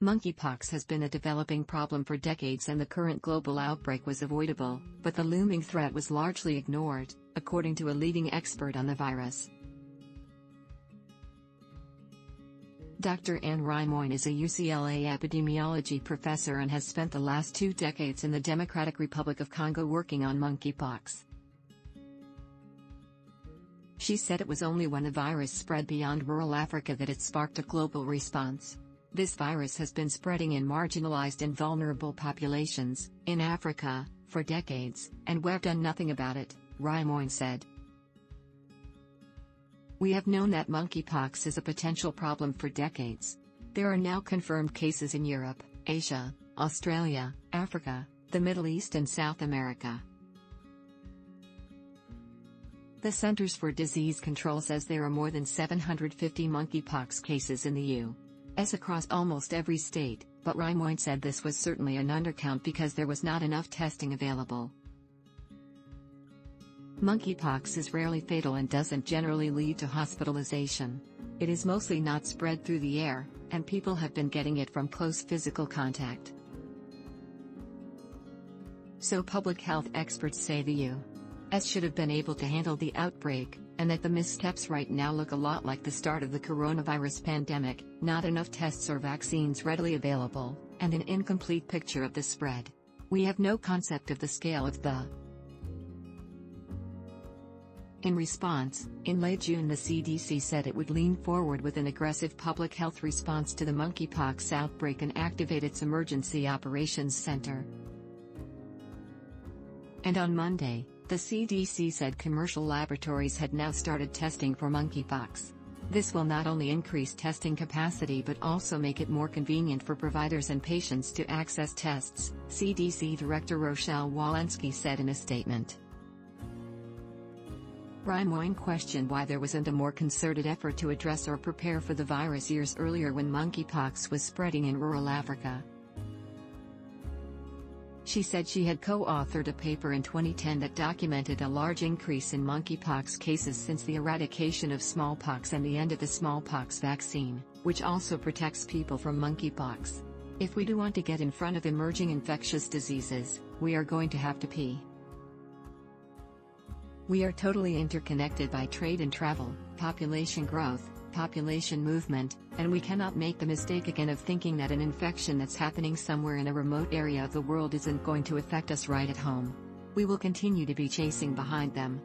Monkeypox has been a developing problem for decades and the current global outbreak was avoidable, but the looming threat was largely ignored, according to a leading expert on the virus. Dr. Rimoin is a UCLA epidemiology professor and has spent the last 2 decades in the Democratic Republic of Congo working on monkeypox. She said it was only when the virus spread beyond rural Africa that it sparked a global response. This virus has been spreading in marginalized and vulnerable populations, in Africa, for decades, and we've done nothing about it, Rimoin said. We have known that monkeypox is a potential problem for decades. There are now confirmed cases in Europe, Asia, Australia, Africa, the Middle East and South America. The Centers for Disease Control says there are more than 750 monkeypox cases in the U.S. across almost every state, but Rimoin said this was certainly an undercount because there was not enough testing available. Monkeypox is rarely fatal and doesn't generally lead to hospitalization. It is mostly not spread through the air, and people have been getting it from close physical contact. So public health experts say the U.S. should have been able to handle the outbreak, and that the missteps right now look a lot like the start of the coronavirus pandemic, not enough tests or vaccines readily available, and an incomplete picture of the spread. We have no concept of the scale of the. In response, in late June the CDC said it would lean forward with an aggressive public health response to the monkeypox outbreak and activate its Emergency Operations Center. And on Monday, the CDC said commercial laboratories had now started testing for monkeypox. This will not only increase testing capacity but also make it more convenient for providers and patients to access tests, CDC Director Rochelle Walensky said in a statement. Rimoin questioned why there wasn't a more concerted effort to address or prepare for the virus years earlier when monkeypox was spreading in rural Africa. She said she had co-authored a paper in 2010 that documented a large increase in monkeypox cases since the eradication of smallpox and the end of the smallpox vaccine, which also protects people from monkeypox. If we do want to get in front of emerging infectious diseases, we are going to have to pee. We are totally interconnected by trade and travel, population growth, population movement, and we cannot make the mistake again of thinking that an infection that's happening somewhere in a remote area of the world isn't going to affect us right at home. We will continue to be chasing behind them.